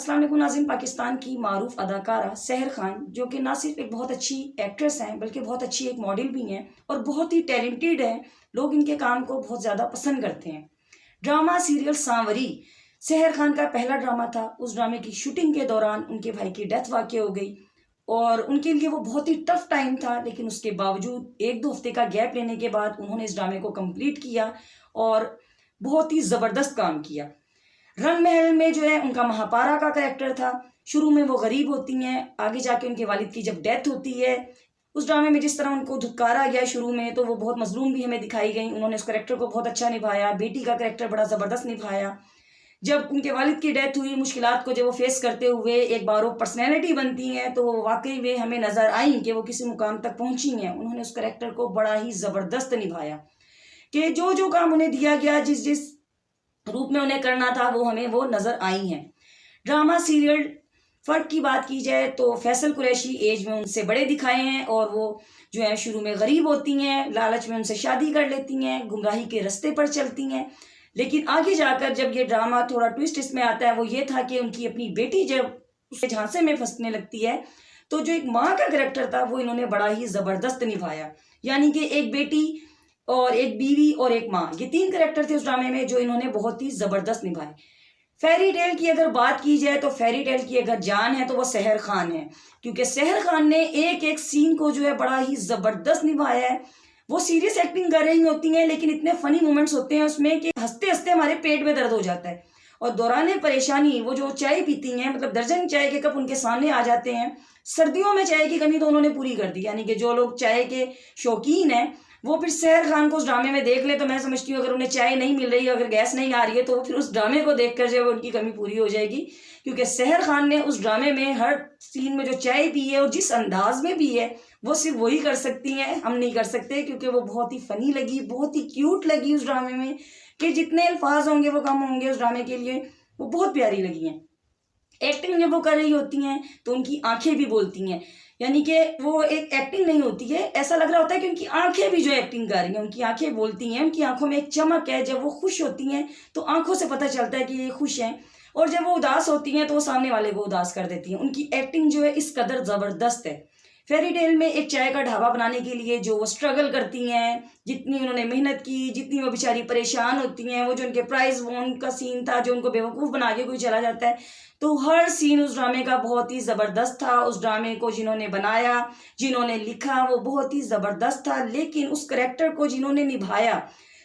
अस्सलाम वालेकुम नाज़रीन। पाकिस्तान की मारूफ अदाकारा सहर खान, जो कि ना सिर्फ एक बहुत अच्छी एक्ट्रेस हैं बल्कि बहुत अच्छी एक मॉडल भी हैं और बहुत ही टैलेंटेड हैं। लोग इनके काम को बहुत ज़्यादा पसंद करते हैं। ड्रामा सीरियल सांवरी सहर खान का पहला ड्रामा था। उस ड्रामे की शूटिंग के दौरान उनके भाई की डेथ वाक़ई हो गई और उनके लिए वो बहुत ही टफ टाइम था, लेकिन उसके बावजूद 1-2 हफ्ते का गैप लेने के बाद उन्होंने इस ड्रामे को कंप्लीट किया और बहुत ही ज़बरदस्त काम किया। रंग महल में जो है उनका महापारा का कैरेक्टर था। शुरू में वो गरीब होती हैं, आगे जाके उनके वालिद की जब डेथ होती है, उस ड्रामे में जिस तरह उनको धुतकारा गया शुरू में, तो वो बहुत मजलूम भी हमें दिखाई गई। उन्होंने उस कैरेक्टर को बहुत अच्छा निभाया। बेटी का कैरेक्टर बड़ा ज़बरदस्त निभाया। जब उनके वालिद की डेथ हुई, मुश्किलात को जब वो फेस करते हुए एक बार वो पर्सनैलिटी बनती हैं, तो वो वाकई में हमें नज़र आई कि वो किसी मुकाम तक पहुंची हैं। उन्होंने उस कैरेक्टर को बड़ा ही ज़बरदस्त निभाया कि जो जो काम उन्हें दिया गया, जिस जिस रूप में उन्हें करना था, वो हमें वो नज़र आई हैं। ड्रामा सीरियल फ़र्क की बात की जाए तो फैसल कुरैशी एज में उनसे बड़े दिखाए हैं और वो जो है शुरू में गरीब होती हैं, लालच में उनसे शादी कर लेती हैं, गुमराही के रास्ते पर चलती हैं। लेकिन आगे जाकर जब ये ड्रामा थोड़ा ट्विस्ट इसमें आता है, वो ये था कि उनकी अपनी बेटी जब उसके झांसे में फंसने लगती है, तो जो एक माँ का कैरेक्टर था वो इन्होंने बड़ा ही ज़बरदस्त निभाया। यानी कि एक बेटी और एक बीवी और एक माँ, ये 3 कैरेक्टर थे उस ड्रामे में जो इन्होंने बहुत ही ज़बरदस्त निभाए। फेरी टेल की अगर बात की जाए तो फेरी टेल की अगर जान है तो वो सहर खान है, क्योंकि सहर खान ने एक एक सीन को जो है बड़ा ही ज़बरदस्त निभाया है। वो सीरियस एक्टिंग कर रही होती हैं, लेकिन इतने फनी मोमेंट्स होते हैं उसमें कि हंसते हंसते हमारे पेट में दर्द हो जाता है। और दौरान परेशानी वो जो चाय पीती हैं, मतलब दर्जन चाय के कप उनके सामने आ जाते हैं। सर्दियों में चाय की कमी तो उन्होंने पूरी कर दी। यानी कि जो लोग चाय के शौकीन हैं, वो फिर सहर खान को उस ड्रामे में देख ले, तो मैं समझती हूँ अगर उन्हें चाय नहीं मिल रही है, अगर गैस नहीं आ रही है, तो फिर उस ड्रामे को देखकर जो है उनकी कमी पूरी हो जाएगी। क्योंकि सहर खान ने उस ड्रामे में हर सीन में जो चाय पी है और जिस अंदाज में भी है, वो सिर्फ वही कर सकती हैं, हम नहीं कर सकते। क्योंकि वो बहुत ही फनी लगी, बहुत ही क्यूट लगी उस ड्रामे में, कि जितने अल्फाज होंगे वो कम होंगे उस ड्रामे के लिए। वो बहुत प्यारी लगी हैं। एक्टिंग जब वो कर रही होती हैं तो उनकी आंखें भी बोलती हैं। यानी कि वो एक एक्टिंग नहीं होती है, ऐसा लग रहा होता है कि उनकी आंखें भी जो एक्टिंग कर रही हैं, उनकी आंखें बोलती हैं। उनकी आंखों में एक चमक है। जब वो खुश होती हैं तो आंखों से पता चलता है कि ये खुश हैं, और जब वो उदास होती हैं तो वो सामने वाले को उदास कर देती हैं। उनकी एक्टिंग जो है इस कदर ज़बरदस्त है। फेरी टेल में एक चाय का ढाबा बनाने के लिए जो वो स्ट्रगल करती हैं, जितनी उन्होंने मेहनत की, जितनी वो बेचारी परेशान होती हैं, वो जो उनके प्राइज वॉन का सीन था, जो उनको बेवकूफ़ बना के कोई चला जाता है, तो हर सीन उस ड्रामे का बहुत ही ज़बरदस्त था। उस ड्रामे को जिन्होंने बनाया, जिन्होंने लिखा, वो बहुत ही ज़बरदस्त था। लेकिन उस करैक्टर को जिन्होंने निभाया,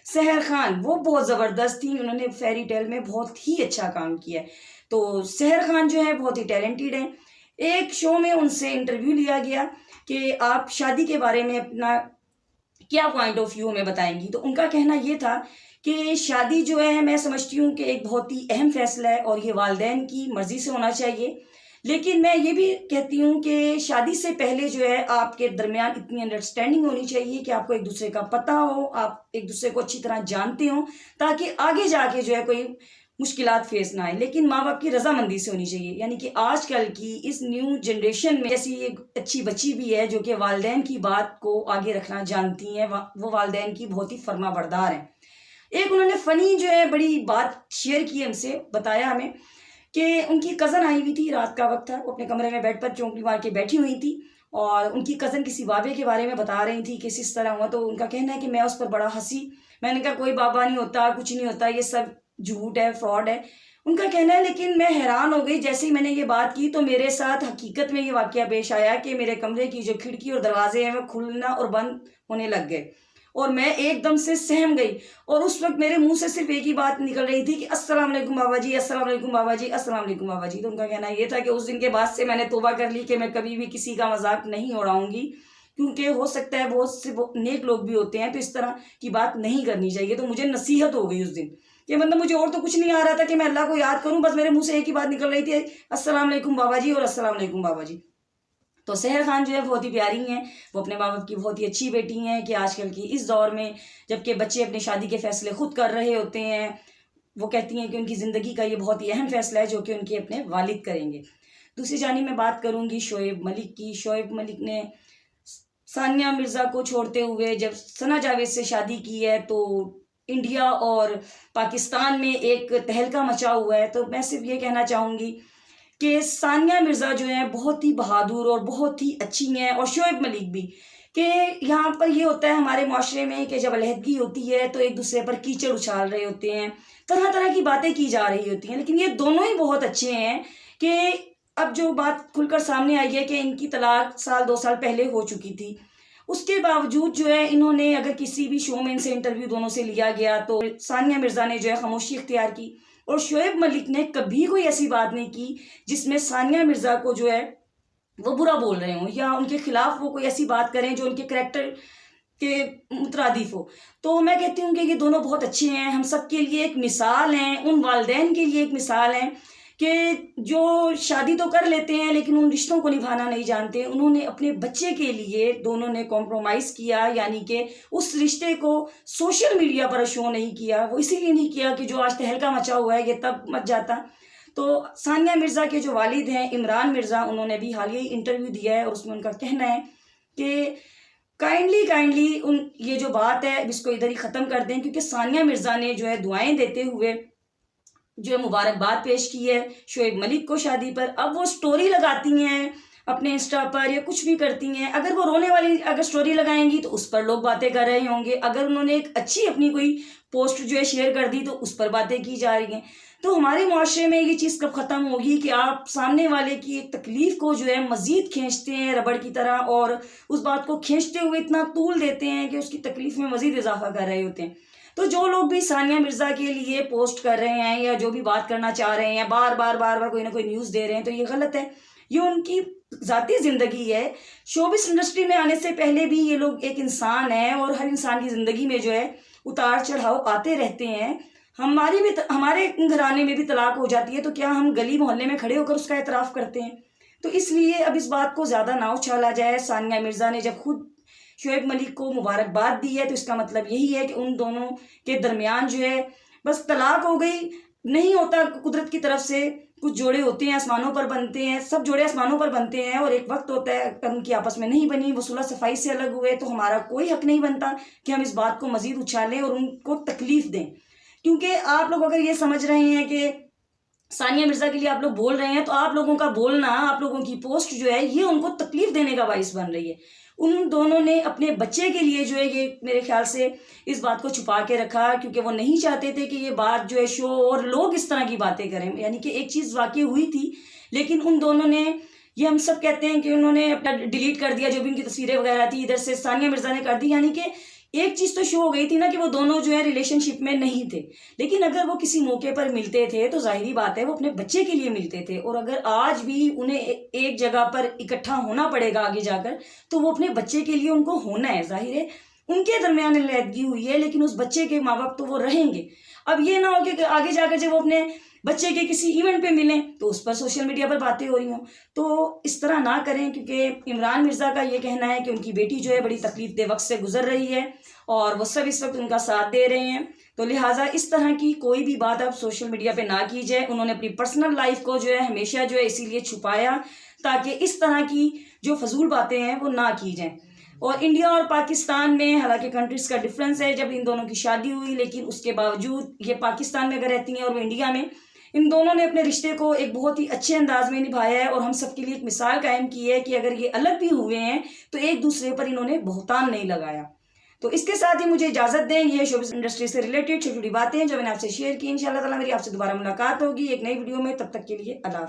सहर खान, वो बहुत ज़बरदस्त थी। उन्होंने फेरी टेल में बहुत ही अच्छा काम किया है। तो सहर खान जो है बहुत ही टैलेंटेड हैं। एक शो में उनसे इंटरव्यू लिया गया कि आप शादी के बारे में अपना क्या पॉइंट ऑफ व्यू हमें बताएंगी। तो उनका कहना ये था कि शादी जो है, मैं समझती हूँ कि एक बहुत ही अहम फैसला है और ये वालिदैन की मर्ज़ी से होना चाहिए। लेकिन मैं ये भी कहती हूँ कि शादी से पहले जो है आपके दरमियान इतनी अंडरस्टैंडिंग होनी चाहिए कि आपको एक दूसरे का पता हो, आप एक दूसरे को अच्छी तरह जानते हो, ताकि आगे जाके जो है कोई मुश्किलात फेस ना आए। लेकिन माँ बाप की रजामंदी से होनी चाहिए। यानी कि आजकल की इस न्यू जनरेशन में ऐसी एक अच्छी बच्ची भी है जो कि वालिदैन की बात को आगे रखना जानती हैं। वो वालिदैन की बहुत ही फर्मा बरदार हैं। एक उन्होंने फ़नी जो है बड़ी बात शेयर की हमसे, बताया हमें कि उनकी कज़न आई हुई थी, रात का वक्त था, वो अपने कमरे में बेड पर चौंकड़ी मार के बैठी हुई थी और उनकी कज़न किसी बाबे के बारे में बता रही थी कि इस तरह हुआ। तो उनका कहना है कि मैं उस पर बड़ा हंसी। मैंने कहा कोई बाबा नहीं होता, कुछ नहीं होता, ये सब झूठ है, फ्रॉड है। उनका कहना है, लेकिन मैं हैरान हो गई जैसे ही मैंने ये बात की, तो मेरे साथ हकीकत में ये वाक़या पेश आया कि मेरे कमरे की जो खिड़की और दरवाजे हैं वो खुलना और बंद होने लग गए और मैं एकदम से सहम गई। और उस वक्त मेरे मुंह से सिर्फ एक ही बात निकल रही थी कि अस्सलाम वालेकुम बाबा जी, अस्सलाम वालेकुम बाबा जी, अस्सलाम वालेकुम बाबा जी। तो उनका कहना ये था कि उस दिन के बाद से मैंने तौबा कर ली कि मैं कभी भी किसी का मजाक नहीं उड़ाऊंगी, क्योंकि हो सकता है बहुत से नेक लोग भी होते हैं, तो इस तरह की बात नहीं करनी चाहिए। तो मुझे नसीहत हो गई उस दिन कि मतलब मुझे और तो कुछ नहीं आ रहा था कि मैं अल्लाह को याद करूं, बस मेरे मुंह से एक ही बात निकल रही थी, अस्सलाम वालेकुम बाबा जी और अस्सलाम वालेकुम बाबा जी। तो सहर खान जो है बहुत ही प्यारी हैं। वो अपने माँ बाप की बहुत ही अच्छी बेटी हैं कि आजकल की इस दौर में जबकि बच्चे अपनी शादी के फैसले खुद कर रहे होते हैं, वो कहती हैं कि उनकी ज़िंदगी का ये बहुत ही अहम फैसला है जो कि उनके अपने वालिद करेंगे। दूसरी जानिब मैं बात करूँगी शोएब मलिक की। शोएब मलिक ने सानिया मिर्ज़ा को छोड़ते हुए जब सना जावेद से शादी की है, तो इंडिया और पाकिस्तान में एक तहलका मचा हुआ है। तो मैं सिर्फ ये कहना चाहूँगी कि सानिया मिर्ज़ा जो है बहुत ही बहादुर और बहुत ही अच्छी हैं, और शोएब मलिक भी, कि यहाँ पर ये होता है हमारे माशरे में कि जब अलहदगी होती है तो एक दूसरे पर कीचड़ उछाल रहे होते हैं, तरह तरह की बातें की जा रही होती हैं, लेकिन ये दोनों ही बहुत अच्छे हैं कि अब जो बात खुलकर सामने आई है कि इनकी तलाक साल 2 साल पहले हो चुकी थी, उसके बावजूद जो है इन्होंने, अगर किसी भी शो में इनसे इंटरव्यू दोनों से लिया गया तो सानिया मिर्ज़ा ने जो है खामोशी इख्तियार की, और शोएब मलिक ने कभी कोई ऐसी बात नहीं की जिसमें सानिया मिर्ज़ा को जो है वो बुरा बोल रहे हों या उनके खिलाफ वो कोई ऐसी बात करें जो उनके करैक्टर के मुतरादिफ हो। तो मैं कहती हूँ कि ये दोनों बहुत अच्छे हैं, हम सब के लिए एक मिसाल हैं, उन वालिदैन के लिए एक मिसाल हैं कि जो शादी तो कर लेते हैं लेकिन उन रिश्तों को निभाना नहीं जानते। उन्होंने अपने बच्चे के लिए दोनों ने कॉम्प्रोमाइज़ किया, यानी कि उस रिश्ते को सोशल मीडिया पर शो नहीं किया। वो इसीलिए नहीं किया कि जो आज तहलका मचा हुआ है ये तब मच जाता। तो सानिया मिर्ज़ा के जो वालिद हैं इमरान मिर्ज़ा, उन्होंने भी हाल ही इंटरव्यू दिया है और उसमें उनका कहना है कि काइंडली उन ये जो बात है अब इसको इधर ही ख़त्म कर दें, क्योंकि सानिया मिर्ज़ा ने जो है दुआएं देते हुए जो है मुबारकबाद पेश की है शोएब मलिक को शादी पर। अब वो स्टोरी लगाती हैं अपने इंस्टा पर या कुछ भी करती हैं, अगर वो रोने वाली अगर स्टोरी लगाएंगी तो उस पर लोग बातें कर रहे होंगे, अगर उन्होंने एक अच्छी अपनी कोई पोस्ट जो है शेयर कर दी तो उस पर बातें की जा रही हैं। तो हमारे मुआशरे में ये चीज़ कब ख़त्म होगी कि आप सामने वाले की एक तकलीफ़ को जो है मज़ीद खींचते हैं रबड़ की तरह, और उस बात को खींचते हुए इतना तूल देते हैं कि उसकी तकलीफ़ में मज़ीद इजाफा कर रहे होते हैं। तो जो लोग भी सानिया मिर्ज़ा के लिए पोस्ट कर रहे हैं या जो भी बात करना चाह रहे हैं, बार बार कोई ना कोई न्यूज़ दे रहे हैं, तो ये गलत है। ये उनकी ज़ाती ज़िंदगी है। शोबिस इंडस्ट्री में आने से पहले भी ये लोग एक इंसान हैं और हर इंसान की ज़िंदगी में जो है उतार चढ़ाव आते रहते हैं। हमारे घराने में भी तलाक हो जाती है, तो क्या हम गली मोहल्ले में खड़े होकर उसका एतराफ़ करते हैं? तो इसलिए अब इस बात को ज़्यादा ना उछाला जाए। सानिया मिर्ज़ा ने जब खुद शोएब मलिक को मुबारकबाद दी है तो इसका मतलब यही है कि उन दोनों के दरमियान जो है बस तलाक हो गई। नहीं होता, कुदरत की तरफ से कुछ जोड़े होते हैं आसमानों पर बनते हैं, सब जोड़े आसमानों पर बनते हैं, और एक वक्त होता है अगर उनकी आपस में नहीं बनी, वो सुलह सफाई से अलग हुए, तो हमारा कोई हक नहीं बनता कि हम इस बात को मजीद उछालें और उनको तकलीफ दें। क्योंकि आप लोग अगर ये समझ रहे हैं कि सानिया मिर्ज़ा के लिए आप लोग बोल रहे हैं, तो आप लोगों का बोलना, आप लोगों की पोस्ट जो है ये उनको तकलीफ देने का बाइस बन रही है। उन दोनों ने अपने बच्चे के लिए जो है ये मेरे ख्याल से इस बात को छुपा के रखा, क्योंकि वो नहीं चाहते थे कि ये बात जो है शो और लोग इस तरह की बातें करें। यानी कि एक चीज़ वाकई हुई थी, लेकिन उन दोनों ने, ये हम सब कहते हैं कि उन्होंने अपना डिलीट कर दिया, जो भी उनकी तस्वीरें वगैरह थी इधर से सानिया मिर्ज़ा ने कर दी। यानी कि एक चीज़ तो शो हो गई थी ना कि वो दोनों जो है रिलेशनशिप में नहीं थे, लेकिन अगर वो किसी मौके पर मिलते थे तो जाहिर बात है वो अपने बच्चे के लिए मिलते थे। और अगर आज भी उन्हें एक जगह पर इकट्ठा होना पड़ेगा आगे जाकर, तो वो अपने बच्चे के लिए उनको होना है। जाहिर है उनके दरमियान अलहदगी हुई है, लेकिन उस बच्चे के माँ बाप तो वो रहेंगे। अब ये ना हो कि आगे जाकर जब वो अपने बच्चे के किसी इवेंट पे मिलें तो उस पर सोशल मीडिया पर बातें हो रही हों, तो इस तरह ना करें। क्योंकि इमरान मिर्ज़ा का ये कहना है कि उनकी बेटी जो है बड़ी तकलीफ दे वक्त से गुजर रही है और वो सब इस वक्त उनका साथ दे रहे हैं, तो लिहाजा इस तरह की कोई भी बात अब सोशल मीडिया पे ना की जाए। उन्होंने अपनी पर्सनल लाइफ को जो है हमेशा जो है इसीलिए छुपाया ताकि इस तरह की जो फजूल बातें हैं वो ना की जाएँ। और इंडिया और पाकिस्तान में हालांकि कंट्रीज़ का डिफरेंस है, जब इन दोनों की शादी हुई, लेकिन उसके बावजूद ये पाकिस्तान में अगर रहती हैं और वो इंडिया में, इन दोनों ने अपने रिश्ते को एक बहुत ही अच्छे अंदाज में निभाया है और हम सबके लिए एक मिसाल कायम की है कि अगर ये अलग भी हुए हैं तो एक दूसरे पर इन्होंने बहुतान नहीं लगाया। तो इसके साथ ही मुझे इजाज़त दें। ये शोबिज़ इंडस्ट्री से रिलेटेड छोटी छोटी बातें जो मैंने आपसे शेयर की। इंशाल्लाह ताला मेरी आपसे दोबारा मुलाकात होगी एक नई वीडियो में। तब तक के लिए अल्लाह।